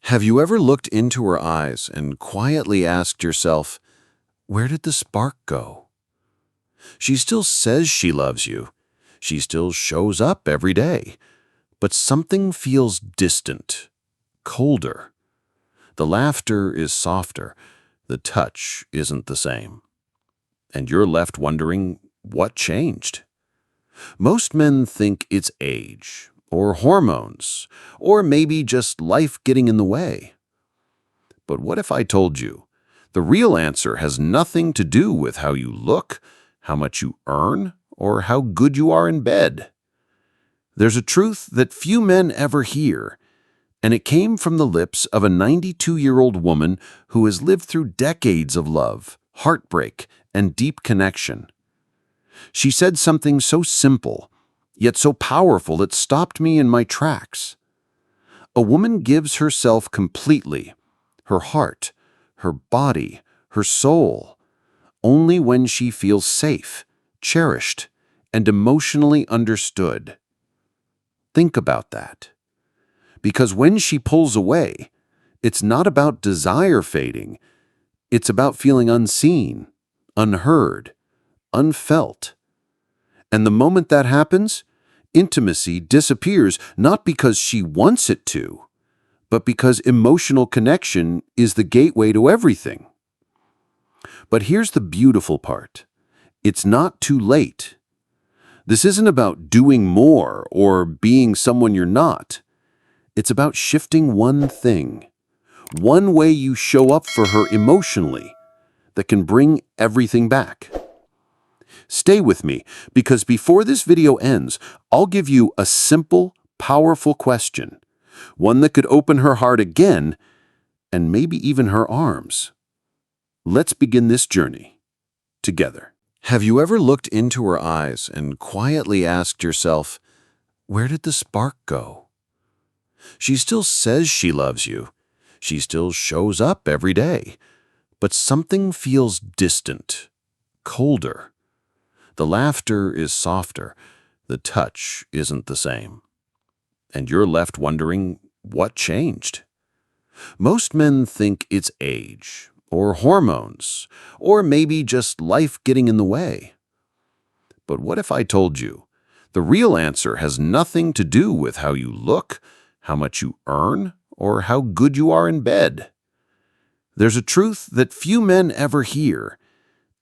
Have you ever looked into her eyes and quietly asked yourself, where did the spark go? She still says she loves you. She still shows up every day. But something feels distant, colder. The laughter is softer. The touch isn't the same. And you're left wondering, what changed? Most men think it's age, or hormones, or maybe just life getting in the way. But what if I told you the real answer has nothing to do with how you look, how much you earn, or how good you are in bed? There's a truth that few men ever hear, and it came from the lips of a 92-year-old woman who has lived through decades of love, heartbreak, and deep connection. She said something so simple, yet so powerful it stopped me in my tracks. A woman gives herself completely, her heart, her body, her soul, only when she feels safe, cherished, and emotionally understood. Think about that. Because when she pulls away, it's not about desire fading, it's about feeling unseen, unheard, unfelt. And the moment that happens, intimacy disappears not because she wants it to, but because emotional connection is the gateway to everything. But here's the beautiful part. It's not too late. This isn't about doing more or being someone you're not. It's about shifting one thing, one way you show up for her emotionally that can bring everything back. Stay with me, because before this video ends, I'll give you a simple, powerful question, one that could open her heart again, and maybe even her arms. Let's begin this journey together. Have you ever looked into her eyes and quietly asked yourself, where did the spark go? She still says she loves you. She still shows up every day. But something feels distant, colder. The laughter is softer. The touch isn't the same. And you're left wondering, what changed? Most men think it's age, or hormones, or maybe just life getting in the way. But what if I told you the real answer has nothing to do with how you look, how much you earn, or how good you are in bed? There's a truth that few men ever hear,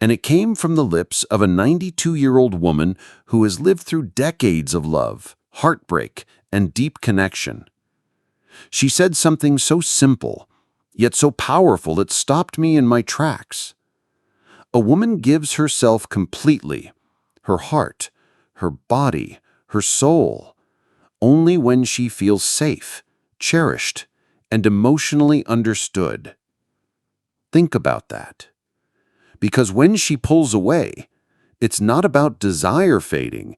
and it came from the lips of a 92-year-old woman who has lived through decades of love, heartbreak, and deep connection. She said something so simple, yet so powerful it stopped me in my tracks. A woman gives herself completely, her heart, her body, her soul, only when she feels safe, cherished, and emotionally understood. Think about that. Because when she pulls away, it's not about desire fading,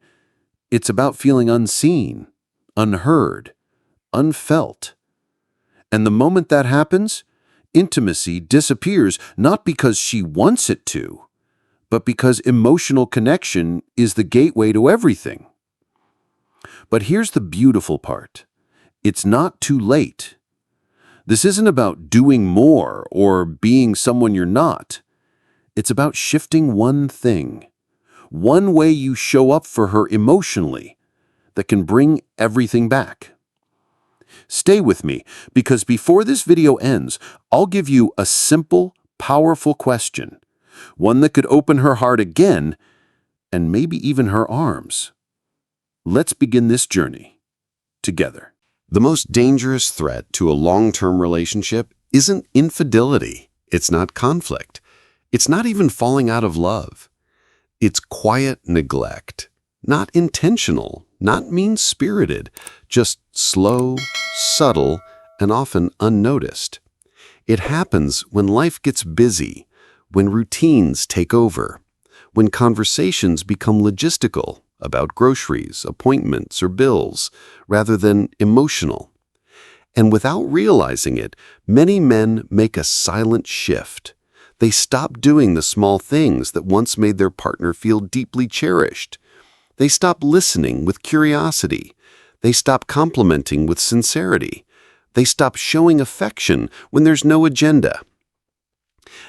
it's about feeling unseen, unheard, unfelt. And the moment that happens, intimacy disappears not because she wants it to, but because emotional connection is the gateway to everything. But here's the beautiful part. It's not too late. This isn't about doing more or being someone you're not. It's about shifting one thing, one way you show up for her emotionally that can bring everything back. Stay with me, because before this video ends, I'll give you a simple, powerful question, one that could open her heart again, and maybe even her arms. Let's begin this journey together. The most dangerous threat to a long-term relationship isn't infidelity. It's not conflict. It's not even falling out of love. It's quiet neglect. Not intentional, not mean-spirited, just slow, subtle, and often unnoticed. It happens when life gets busy, when routines take over, when conversations become logistical about groceries, appointments, or bills, rather than emotional. And without realizing it, many men make a silent shift. They stop doing the small things that once made their partner feel deeply cherished. They stop listening with curiosity. They stop complimenting with sincerity. They stop showing affection when there's no agenda.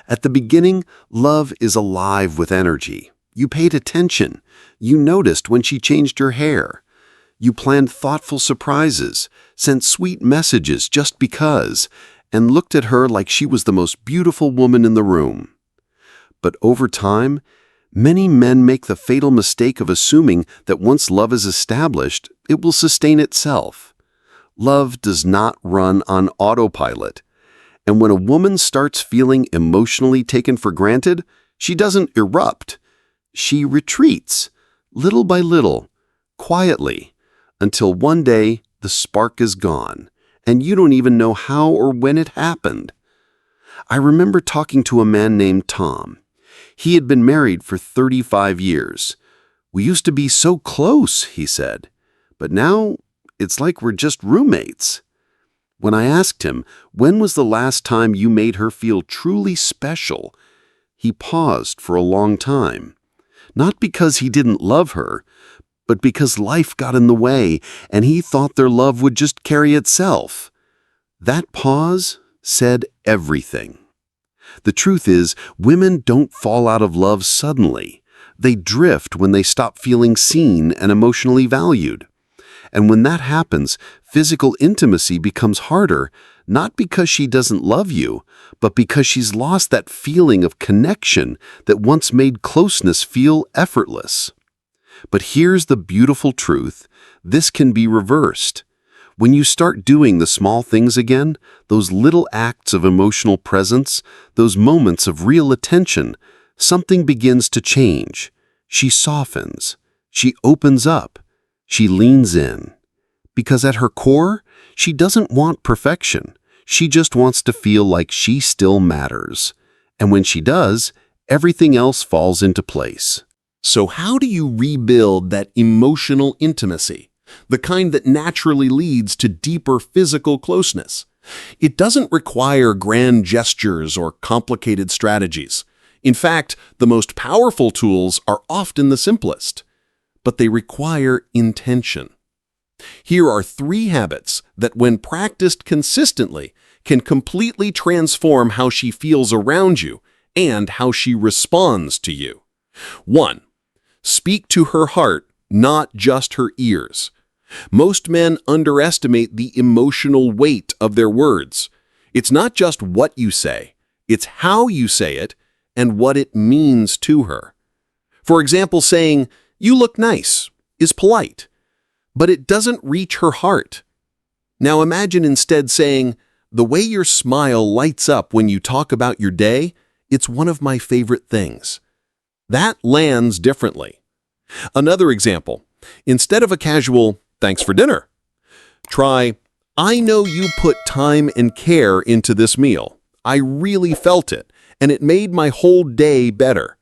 At the beginning, love is alive with energy. You paid attention. You noticed when she changed her hair. You planned thoughtful surprises, sent sweet messages just because, and looked at her like she was the most beautiful woman in the room. But over time, many men make the fatal mistake of assuming that once love is established, it will sustain itself. Love does not run on autopilot. And when a woman starts feeling emotionally taken for granted, she doesn't erupt. She retreats, little by little, quietly, until one day the spark is gone, and you don't even know how or when it happened. I remember talking to a man named Tom. He had been married for 35 years. "We used to be so close," he said, "but now it's like we're just roommates." When I asked him, "When was the last time you made her feel truly special?" he paused for a long time. Not because he didn't love her, but because life got in the way and he thought their love would just carry itself. That pause said everything. The truth is, women don't fall out of love suddenly. They drift when they stop feeling seen and emotionally valued. And when that happens, physical intimacy becomes harder, not because she doesn't love you, but because she's lost that feeling of connection that once made closeness feel effortless. But here's the beautiful truth: this can be reversed. When you start doing the small things again, those little acts of emotional presence, those moments of real attention, something begins to change. She softens. She opens up. She leans in. Because at her core, she doesn't want perfection. She just wants to feel like she still matters. And when she does, everything else falls into place. So how do you rebuild that emotional intimacy, the kind that naturally leads to deeper physical closeness? It doesn't require grand gestures or complicated strategies. In fact, the most powerful tools are often the simplest, but they require intention. Here are 3 habits that, when practiced consistently, can completely transform how she feels around you and how she responds to you. 1. Speak to her heart, not just her ears. Most men underestimate the emotional weight of their words. It's not just what you say, it's how you say it and what it means to her. For example, saying, "You look nice," is polite, but it doesn't reach her heart. Now imagine instead saying, "The way your smile lights up when you talk about your day, it's one of my favorite things." That lands differently. Another example, instead of a casual, "Thanks for dinner," try, "I know you put time and care into this meal. I really felt it, and it made my whole day better."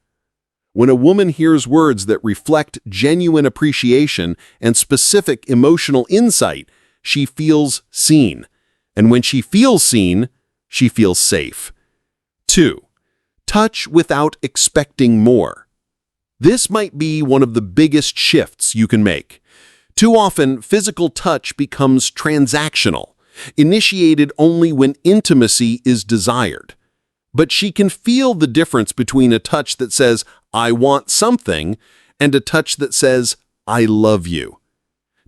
When a woman hears words that reflect genuine appreciation and specific emotional insight, she feels seen. And when she feels seen, she feels safe. 2. Touch without expecting more. This might be one of the biggest shifts you can make. Too often, physical touch becomes transactional, initiated only when intimacy is desired. But she can feel the difference between a touch that says, "I want something," and a touch that says, "I love you."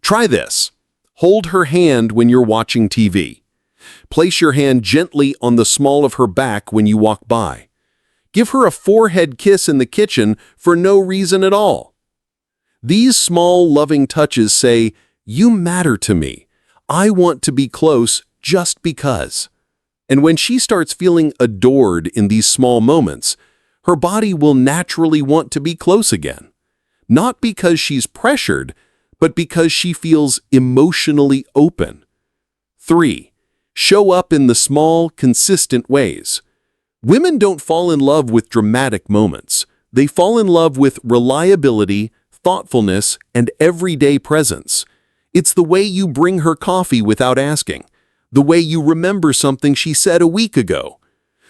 Try this. Hold her hand when you're watching TV. Place your hand gently on the small of her back when you walk by. Give her a forehead kiss in the kitchen for no reason at all. These small, loving touches say, "You matter to me. I want to be close just because." And when she starts feeling adored in these small moments, her body will naturally want to be close again. Not because she's pressured, but because she feels emotionally open. 3. Show up in the small, consistent ways. Women don't fall in love with dramatic moments. They fall in love with reliability, thoughtfulness, and everyday presence. It's the way you bring her coffee without asking, the way you remember something she said a week ago,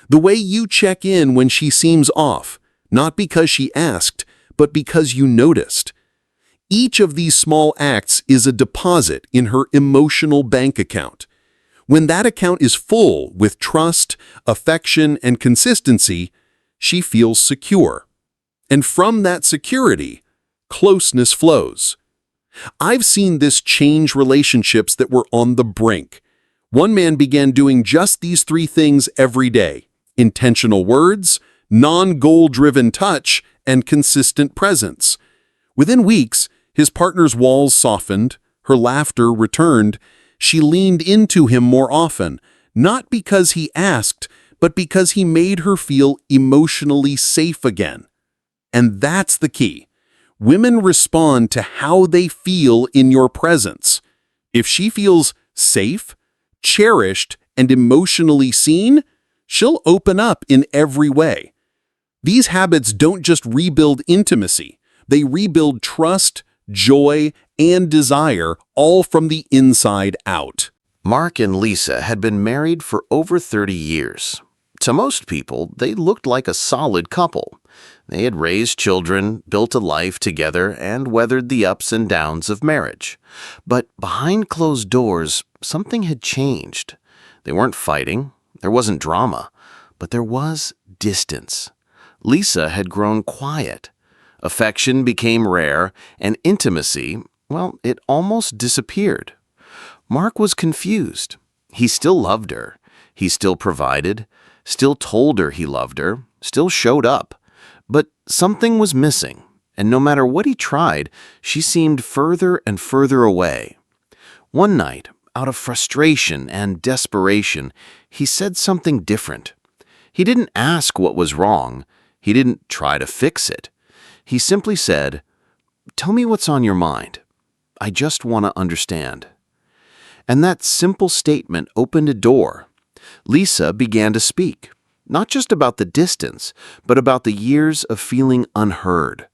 the way you check in when she seems off, not because she asked, but because you noticed. Each of these small acts is a deposit in her emotional bank account. When that account is full with trust, affection, and consistency, she feels secure. And from that security, closeness flows. I've seen this change relationships that were on the brink. One man began doing just these three things every day: intentional words, non-goal-driven touch, and consistent presence. Within weeks, his partner's walls softened, her laughter returned. She leaned into him more often, not because he asked, but because he made her feel emotionally safe again. And that's the key. Women respond to how they feel in your presence. If she feels safe, cherished, and emotionally seen, she'll open up in every way. These habits don't just rebuild intimacy, they rebuild trust, joy, and desire, all from the inside out. Mark and Lisa had been married for over 30 years. To most people, they looked like a solid couple. They had raised children, built a life together, and weathered the ups and downs of marriage. But behind closed doors, something had changed. They weren't fighting, there wasn't drama, but there was distance. Lisa had grown quiet. Affection became rare, and intimacy, well, it almost disappeared. Mark was confused. He still loved her. He still provided, still told her he loved her, still showed up. But something was missing, and no matter what he tried, she seemed further and further away. One night, out of frustration and desperation, he said something different. He didn't ask what was wrong. He didn't try to fix it. He simply said, "Tell me what's on your mind. I just want to understand." And that simple statement opened a door. Lisa began to speak, not just about the distance, but about the years of feeling unheard,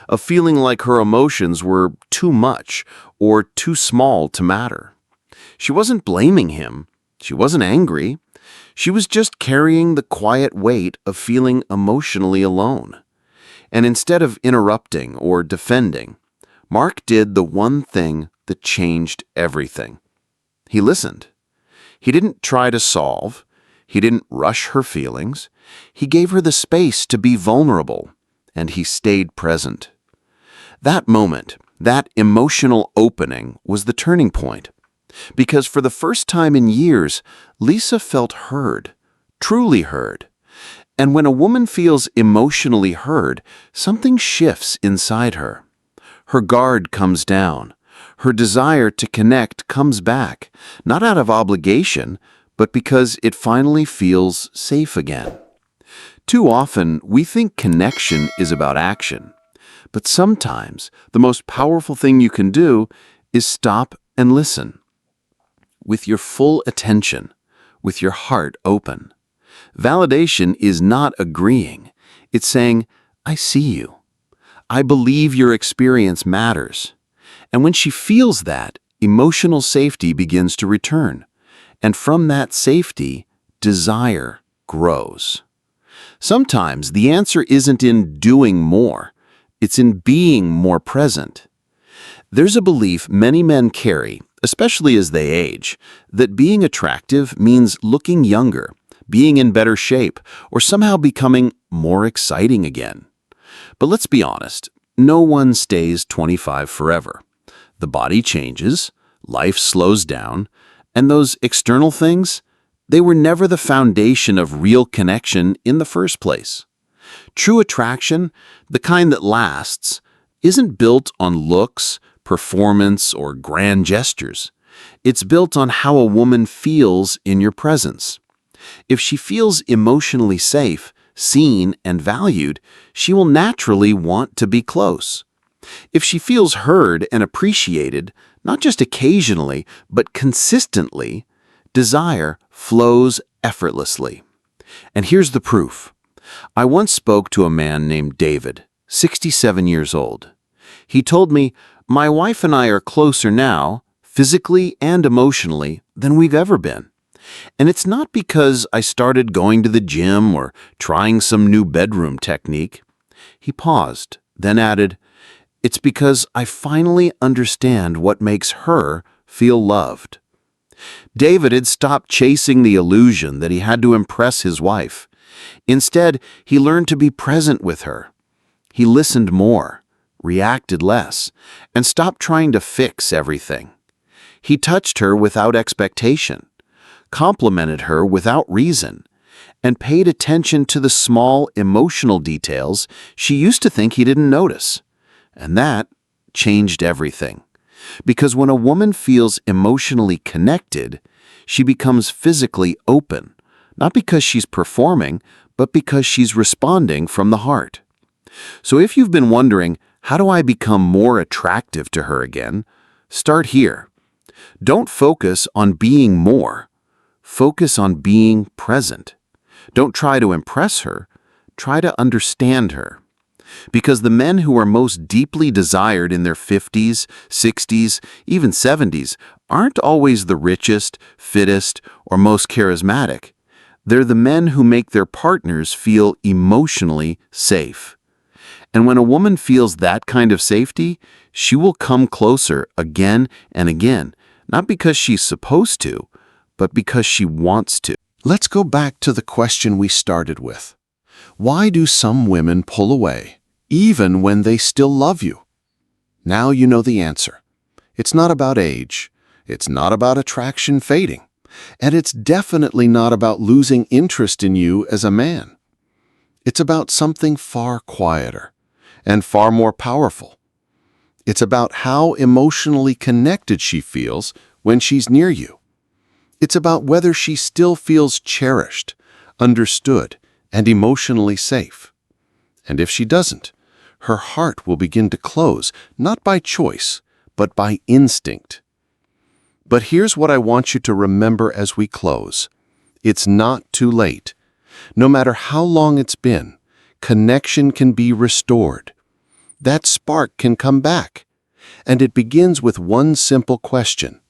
of feeling like her emotions were too much or too small to matter. She wasn't blaming him. She wasn't angry. She was just carrying the quiet weight of feeling emotionally alone. And instead of interrupting or defending, Mark did the one thing that changed everything. He listened. He didn't try to solve. He didn't rush her feelings. He gave her the space to be vulnerable, and he stayed present. That moment, that emotional opening, was the turning point. Because for the first time in years, Lisa felt heard, truly heard. And when a woman feels emotionally heard, something shifts inside her. Her guard comes down. Her desire to connect comes back, not out of obligation, but because it finally feels safe again. Too often, we think connection is about action. But sometimes, the most powerful thing you can do is stop and listen. With your full attention, with your heart open. Validation is not agreeing. It's saying, "I see you. I believe your experience matters." And when she feels that, emotional safety begins to return. And from that safety, desire grows. Sometimes the answer isn't in doing more. It's in being more present. There's a belief many men carry, especially as they age, that being attractive means looking younger, being in better shape, or somehow becoming more exciting again. But let's be honest, no one stays 25 forever. The body changes, life slows down, and those external things, they were never the foundation of real connection in the first place. True attraction, the kind that lasts, isn't built on looks, performance, or grand gestures. It's built on how a woman feels in your presence. If she feels emotionally safe, seen, and valued, she will naturally want to be close. If she feels heard and appreciated, not just occasionally, but consistently, desire flows effortlessly. And here's the proof. I once spoke to a man named David, 67 years old. He told me, "My wife and I are closer now, physically and emotionally, than we've ever been. And it's not because I started going to the gym or trying some new bedroom technique." He paused, then added, "It's because I finally understand what makes her feel loved." David had stopped chasing the illusion that he had to impress his wife. Instead, he learned to be present with her. He listened more, reacted less, and stopped trying to fix everything. He touched her without expectation, complimented her without reason, and paid attention to the small emotional details she used to think he didn't notice. And that changed everything. Because when a woman feels emotionally connected, she becomes physically open, not because she's performing, but because she's responding from the heart. So if you've been wondering, how do I become more attractive to her again? Start here. Don't focus on being more. Focus on being present. Don't try to impress her. Try to understand her. Because the men who are most deeply desired in their 50s, 60s, even 70s aren't always the richest, fittest, or most charismatic. They're the men who make their partners feel emotionally safe. And when a woman feels that kind of safety, she will come closer again and again, not because she's supposed to, but because she wants to. Let's go back to the question we started with. Why do some women pull away, even when they still love you? Now you know the answer. It's not about age. It's not about attraction fading. And it's definitely not about losing interest in you as a man. It's about something far quieter and far more powerful. It's about how emotionally connected she feels when she's near you. It's about whether she still feels cherished, understood, and emotionally safe. And if she doesn't, her heart will begin to close, not by choice, but by instinct. But here's what I want you to remember as we close. It's not too late. No matter how long it's been, connection can be restored. That spark can come back. And it begins with one simple question.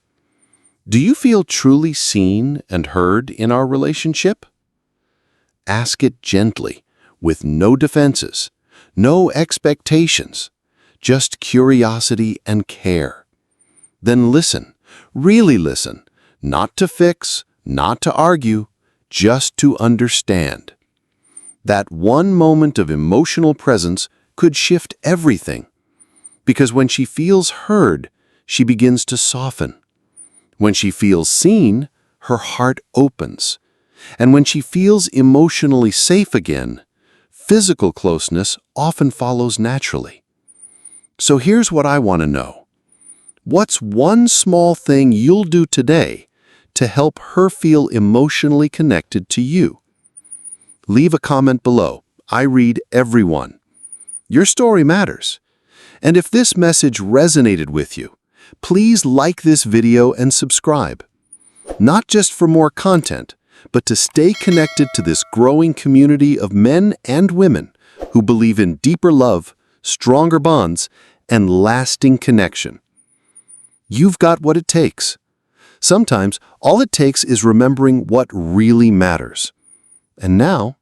Do you feel truly seen and heard in our relationship? Ask it gently, with no defenses, no expectations, just curiosity and care. Then listen, really listen, not to fix, not to argue, just to understand. That one moment of emotional presence could shift everything. Because when she feels heard, she begins to soften. When she feels seen, her heart opens. And when she feels emotionally safe again, physical closeness often follows naturally. So here's what I want to know. What's one small thing you'll do today to help her feel emotionally connected to you? Leave a comment below. I read every one. Your story matters. And if this message resonated with you, please like this video and subscribe. Not just for more content, but to stay connected to this growing community of men and women who believe in deeper love, stronger bonds, and lasting connection. You've got what it takes. Sometimes all it takes is remembering what really matters. And now,